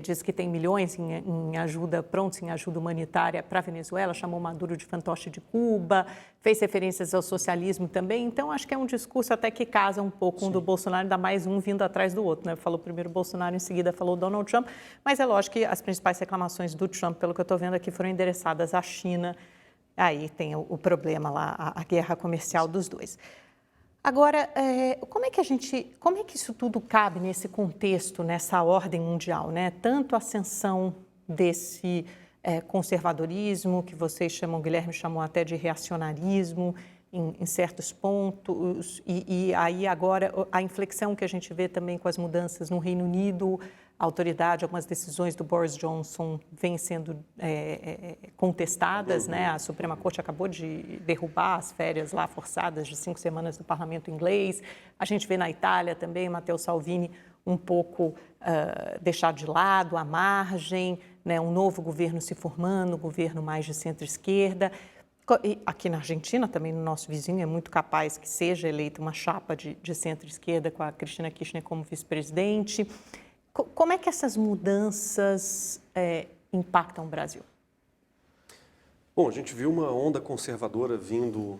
S1: diz que tem milhões em ajuda, prontos em ajuda humanitária para a Venezuela, chamou Maduro de fantoche de Cuba, fez referências ao socialismo também, então acho que é um discurso até que casa um pouco com o do Bolsonaro, ainda mais um vindo atrás do outro, né? Falou primeiro o Bolsonaro, em seguida falou Donald Trump, mas é lógico que as principais reclamações do Trump, pelo que eu estou vendo aqui, foram endereçadas à China, aí tem o problema lá, a guerra comercial dos dois. Agora, como é que isso tudo cabe nesse contexto, nessa ordem mundial, né? Tanto a ascensão desse conservadorismo, que vocês chamam, o Guilherme chamou até de reacionarismo, em certos pontos, e aí agora a inflexão que a gente vê também com as mudanças no Reino Unido, a autoridade, algumas decisões do Boris Johnson vêm sendo contestadas, né? A Suprema Corte acabou de derrubar as férias lá forçadas de 5 semanas do parlamento inglês. A gente vê na Itália também, Matteo Salvini um pouco deixado de lado, à margem, né? Um novo governo se formando, um governo mais de centro-esquerda. E aqui na Argentina, também no nosso vizinho, é muito capaz que seja eleita uma chapa de centro-esquerda com a Cristina Kirchner como vice-presidente. Como é que essas mudanças impactam o Brasil?
S2: Bom, a gente viu uma onda conservadora vindo,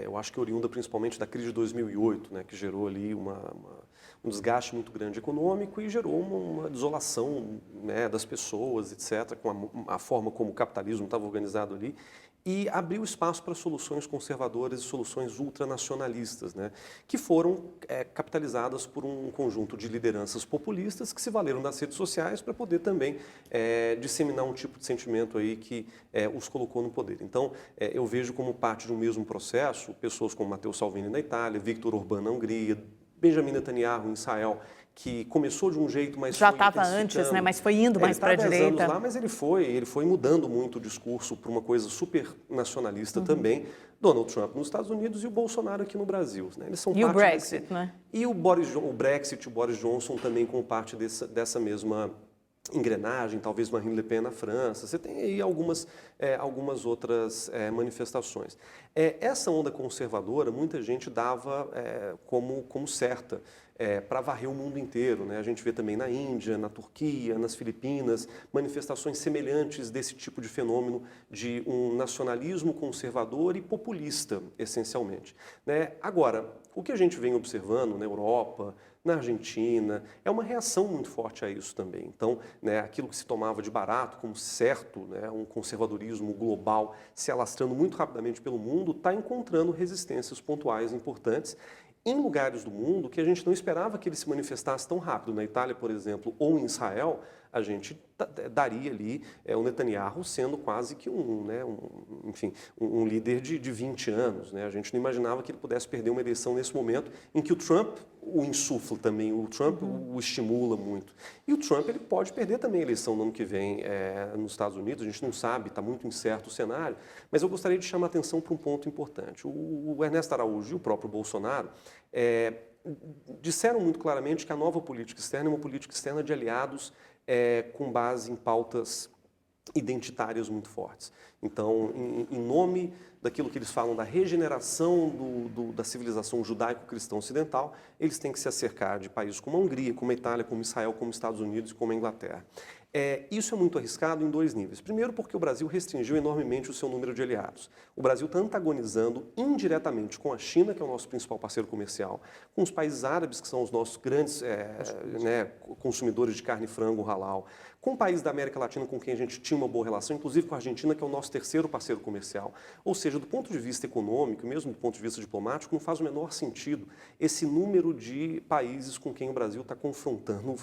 S2: eu acho que oriunda principalmente da crise de 2008, né, que gerou ali um desgaste muito grande econômico e gerou uma desolação, né, das pessoas, etc., com a forma como o capitalismo estava organizado ali, e abriu espaço para soluções conservadoras e soluções ultranacionalistas, né, que foram capitalizadas por um conjunto de lideranças populistas que se valeram das redes sociais para poder também disseminar um tipo de sentimento aí que os colocou no poder. Então, eu vejo como parte de um mesmo processo pessoas como Matteo Salvini na Itália, Viktor Orbán na Hungria, Benjamin Netanyahu em Israel, que começou de um jeito, mas
S1: já estava antes, né? Mas foi indo mais para a direita.
S2: Ele está há 10 anos lá, mas ele foi mudando muito o discurso para uma coisa super nacionalista também. Donald Trump nos Estados Unidos e o Bolsonaro aqui no Brasil, né? Eles são
S1: e o Brexit, né?
S2: E o Brexit, o Boris Johnson também como parte dessa mesma engrenagem, talvez Marine Le Pen na França. Você tem aí algumas outras manifestações. Essa onda conservadora, muita gente dava como certa. Para varrer o mundo inteiro, né? A gente vê também na Índia, na Turquia, nas Filipinas, manifestações semelhantes desse tipo de fenômeno de um nacionalismo conservador e populista, essencialmente, né? Agora, o que a gente vem observando na Europa, na Argentina, é uma reação muito forte a isso também. Então, né, aquilo que se tomava de barato como certo, né, um conservadorismo global se alastrando muito rapidamente pelo mundo, está encontrando resistências pontuais importantes em lugares do mundo que a gente não esperava que ele se manifestasse tão rápido. Na Itália, por exemplo, ou em Israel, a gente daria ali o Netanyahu sendo quase que um líder de 20 anos. Né? A gente não imaginava que ele pudesse perder uma eleição nesse momento em que o Trump o insufla também, o Trump o estimula muito. E o Trump ele pode perder também a eleição no ano que vem nos Estados Unidos, a gente não sabe, está muito incerto o cenário, mas eu gostaria de chamar a atenção para um ponto importante. O Ernesto Araújo e o próprio Bolsonaro disseram muito claramente que a nova política externa é uma política externa de aliados com base em pautas identitárias muito fortes. Então, em nome daquilo que eles falam da regeneração da civilização judaico-cristã ocidental, eles têm que se acercar de países como a Hungria, como a Itália, como Israel, como Estados Unidos e como a Inglaterra. Isso é muito arriscado em dois níveis. Primeiro, porque o Brasil restringiu enormemente o seu número de aliados. O Brasil está antagonizando indiretamente com a China, que é o nosso principal parceiro comercial, com os países árabes, que são os nossos grandes consumidores de carne e frango halal, com países da América Latina com quem a gente tinha uma boa relação, inclusive com a Argentina, que é o nosso terceiro parceiro comercial. Ou seja, do ponto de vista econômico, mesmo do ponto de vista diplomático, não faz o menor sentido esse número de países com quem o Brasil está confrontando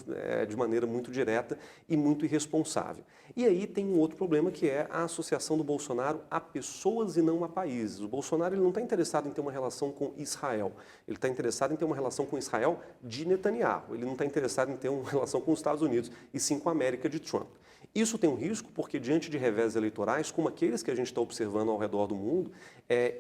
S2: de maneira muito direta e muito irresponsável. E aí tem um outro problema que é a associação do Bolsonaro a pessoas e não a países. O Bolsonaro ele não está interessado em ter uma relação com Israel, ele está interessado em ter uma relação com Israel de Netanyahu, ele não está interessado em ter uma relação com os Estados Unidos, e sim com a América de Trump. Isso tem um risco porque, diante de revés eleitorais, como aqueles que a gente está observando ao redor do mundo,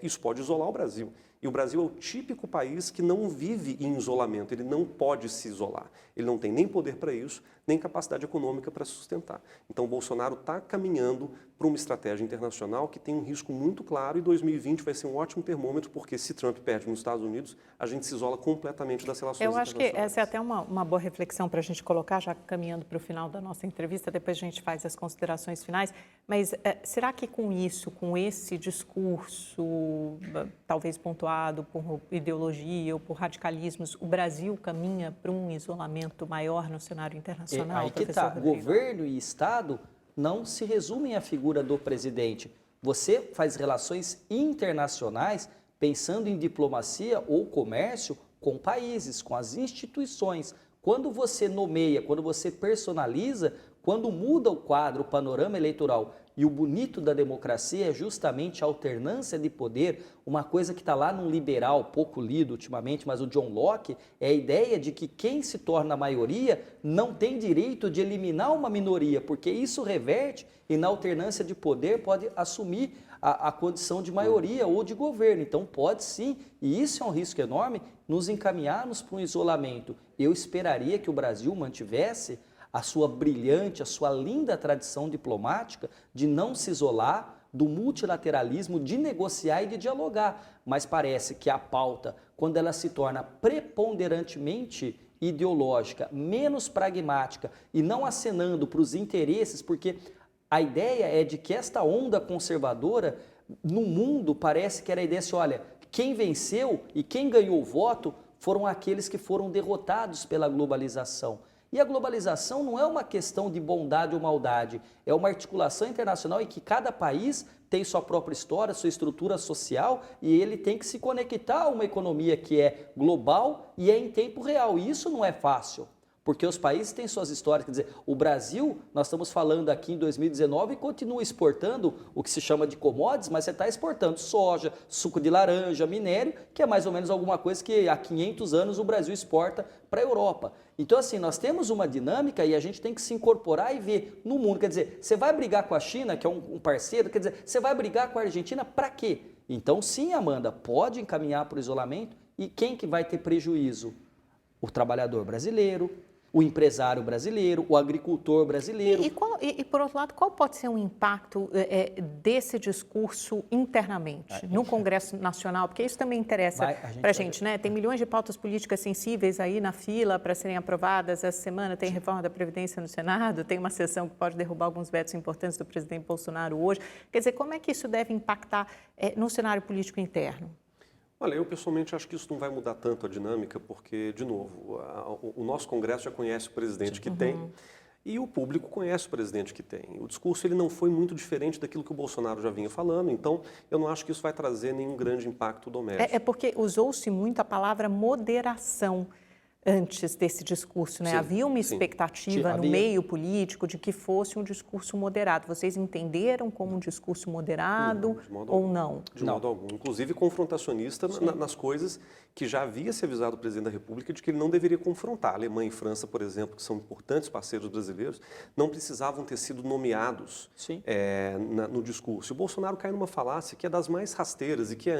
S2: isso pode isolar o Brasil. E o Brasil é o típico país que não vive em isolamento, ele não pode se isolar. Ele não tem nem poder para isso, nem capacidade econômica para sustentar. Então, o Bolsonaro está caminhando para uma estratégia internacional que tem um risco muito claro e 2020 vai ser um ótimo termômetro, porque se Trump perde nos Estados Unidos, a gente se isola completamente das relações internacionais.
S1: Eu acho que essa é até uma boa reflexão para a gente colocar, já caminhando para o final da nossa entrevista, depois a gente faz as considerações finais, mas será que com isso, com esse discurso, talvez pontuado por ideologia ou por radicalismos, o Brasil caminha para um isolamento maior no cenário internacional?
S3: Aí que está, governo e Estado não se resumem à figura do presidente. Você faz relações internacionais pensando em diplomacia ou comércio com países, com as instituições. Quando você nomeia, quando você personaliza, quando muda o quadro, o panorama eleitoral, e o bonito da democracia é justamente a alternância de poder, uma coisa que está lá num liberal, pouco lido ultimamente, mas o John Locke, é a ideia de que quem se torna a maioria não tem direito de eliminar uma minoria, porque isso reverte e na alternância de poder pode assumir a condição de maioria ou de governo. Então pode sim, e isso é um risco enorme, nos encaminharmos para um isolamento. Eu esperaria que o Brasil mantivesse a sua brilhante, a sua linda tradição diplomática de não se isolar, do multilateralismo, de negociar e de dialogar. Mas parece que a pauta, quando ela se torna preponderantemente ideológica, menos pragmática e não acenando para os interesses, porque A ideia é de que esta onda conservadora no mundo parece que era a ideia assim, olha, quem venceu e quem ganhou o voto foram aqueles que foram derrotados pela globalização. E a globalização não é uma questão de bondade ou maldade, é uma articulação internacional em que cada país tem sua própria história, sua estrutura social e ele tem que se conectar a uma economia que é global e é em tempo real. E isso não é fácil. Porque os países têm suas histórias, quer dizer, o Brasil, nós estamos falando aqui em 2019, continua exportando o que se chama de commodities, mas você está exportando soja, suco de laranja, minério, que é mais ou menos alguma coisa que há 500 anos o Brasil exporta para a Europa. Então, assim, nós temos uma dinâmica e a gente tem que se incorporar e ver no mundo. Quer dizer, você vai brigar com a China, que é um parceiro, quer dizer, você vai brigar com a Argentina para quê? Então, sim, Amanda, pode encaminhar para o isolamento e quem que vai ter prejuízo? O trabalhador brasileiro, o empresário brasileiro, o agricultor brasileiro.
S1: E por outro lado, qual pode ser o impacto desse discurso internamente, no Congresso Nacional? Porque isso também interessa para a gente, né? Tem milhões de pautas políticas sensíveis aí na fila para serem aprovadas. Essa semana tem reforma da Previdência no Senado, tem uma sessão que pode derrubar alguns vetos importantes do presidente Bolsonaro hoje. Quer dizer, como é que isso deve impactar no cenário político interno?
S2: Olha, eu pessoalmente acho que isso não vai mudar tanto a dinâmica, porque, de novo, o nosso Congresso já conhece o presidente que tem e o público conhece o presidente que tem. O discurso ele não foi muito diferente daquilo que o Bolsonaro já vinha falando, então eu não acho que isso vai trazer nenhum grande impacto doméstico.
S1: É porque usou-se muito a palavra moderação antes desse discurso, né?
S2: Sim,
S1: havia uma expectativa no meio político de que fosse um discurso moderado. Vocês entenderam como um discurso moderado ou não?
S2: De modo algum. Inclusive confrontacionista nas coisas que já havia se avisado o presidente da República de que ele não deveria confrontar. A Alemanha e França, por exemplo, que são importantes parceiros brasileiros, não precisavam ter sido nomeados no discurso. E o Bolsonaro cai numa falácia que é das mais rasteiras e que é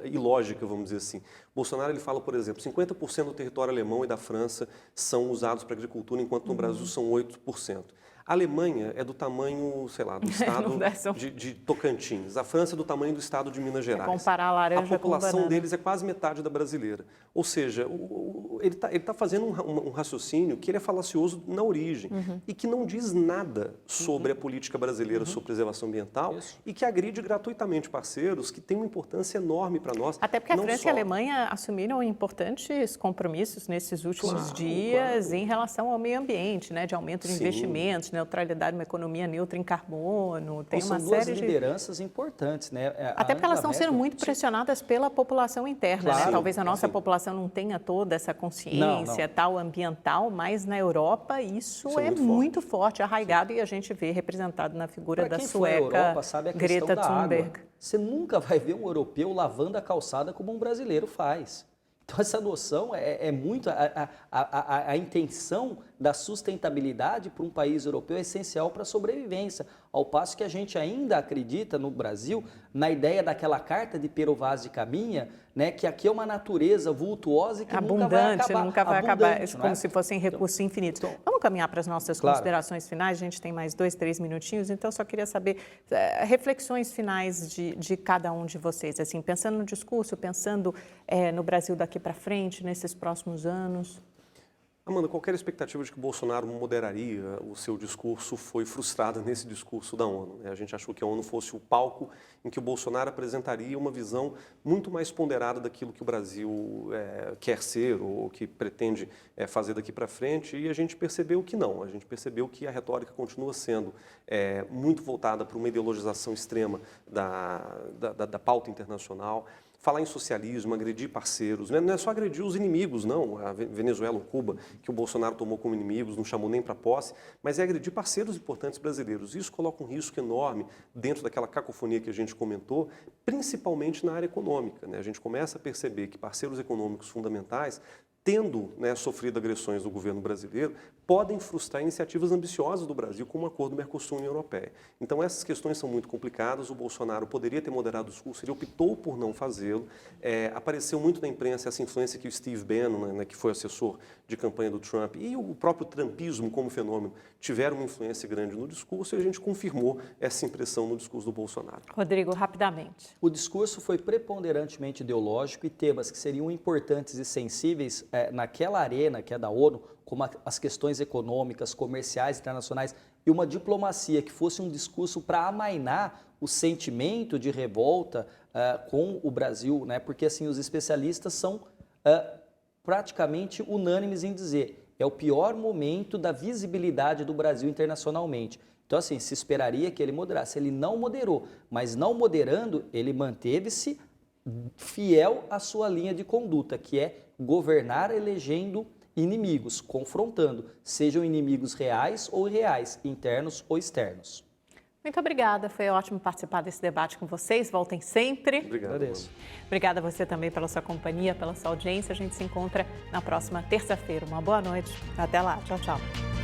S2: ilógica, vamos dizer assim. O Bolsonaro ele fala, por exemplo, 50% do território alemão e da França são usados para agricultura, enquanto no Brasil são 8%. A Alemanha é do tamanho, sei lá, do estado de Tocantins. A França é do tamanho do estado de Minas Gerais.
S1: Comparar a laranja
S2: a população
S1: com
S2: deles é quase metade da brasileira. Ou seja, ele tá fazendo um raciocínio que ele é falacioso na origem e que não diz nada sobre a política brasileira sobre preservação ambiental e que agride gratuitamente parceiros que têm uma importância enorme para nós.
S1: Até porque a França e a Alemanha assumiram importantes compromissos nesses últimos dias em relação ao meio ambiente, né, de aumento de investimentos, neutralidade, uma economia neutra em carbono, tem uma série de...
S3: São duas lideranças importantes, né?
S1: Até porque elas estão sendo muito pressionadas pela população interna, né? Talvez a nossa população não tenha toda essa consciência tal ambiental, mas na Europa isso é muito forte, arraigado, e a gente vê representado na figura da sueca
S3: Europa, sabe a
S1: Greta Thunberg.
S3: Água. Você nunca vai ver um europeu lavando a calçada como um brasileiro faz. Então, essa noção é muito... A intenção da sustentabilidade para um país europeu é essencial para a sobrevivência. Ao passo que a gente ainda acredita no Brasil na ideia daquela carta de Pero Vaz de Caminha, né, que aqui é uma natureza vultuosa e que nunca vai acabar.
S1: Como se fossem recursos infinitos. Vamos caminhar para as nossas considerações finais. A gente tem mais 2, 3 minutinhos, então só queria saber reflexões finais de cada um de vocês, assim, pensando no discurso, pensando no Brasil daqui para frente, nesses próximos anos.
S2: Amanda, qualquer expectativa de que o Bolsonaro moderaria o seu discurso foi frustrada nesse discurso da ONU. A gente achou que a ONU fosse o palco em que o Bolsonaro apresentaria uma visão muito mais ponderada daquilo que o Brasil quer ser ou que pretende fazer daqui para frente, e a gente percebeu que não. A gente percebeu que a retórica continua sendo muito voltada para uma ideologização extrema da pauta internacional. Falar em socialismo, agredir parceiros, não é só agredir os inimigos, não, a Venezuela ou Cuba, que o Bolsonaro tomou como inimigos, não chamou nem para posse, mas é agredir parceiros importantes brasileiros. Isso coloca um risco enorme dentro daquela cacofonia que a gente comentou, principalmente na área econômica, né? A gente começa a perceber que parceiros econômicos fundamentais, tendo sofrido agressões do governo brasileiro, podem frustrar iniciativas ambiciosas do Brasil, como o acordo Mercosul-União Europeia. Então, essas questões são muito complicadas. O Bolsonaro poderia ter moderado o discurso, ele optou por não fazê-lo. Apareceu muito na imprensa essa influência que o Steve Bannon, né, que foi assessor de campanha do Trump, e o próprio trumpismo como fenômeno, tiveram uma influência grande no discurso, e a gente confirmou essa impressão no discurso do Bolsonaro.
S1: Rodrigo, rapidamente.
S3: O discurso foi preponderantemente ideológico e temas que seriam importantes e sensíveis naquela arena que é da ONU, como as questões econômicas, comerciais, internacionais, e uma diplomacia que fosse um discurso para amainar o sentimento de revolta com o Brasil, né? Porque assim os especialistas são praticamente unânimes em dizer é o pior momento da visibilidade do Brasil internacionalmente. Então assim, se esperaria que ele moderasse. Ele não moderou, mas não moderando, ele manteve-se fiel à sua linha de conduta, que é governar elegendo inimigos, confrontando, sejam inimigos reais ou irreais, internos ou externos.
S1: Muito obrigada, foi ótimo participar desse debate com vocês, voltem sempre.
S2: Obrigado.
S3: Agradeço.
S1: Obrigada a você também pela sua companhia, pela sua audiência. A gente se encontra na próxima terça-feira. Uma boa noite, até lá, tchau, tchau.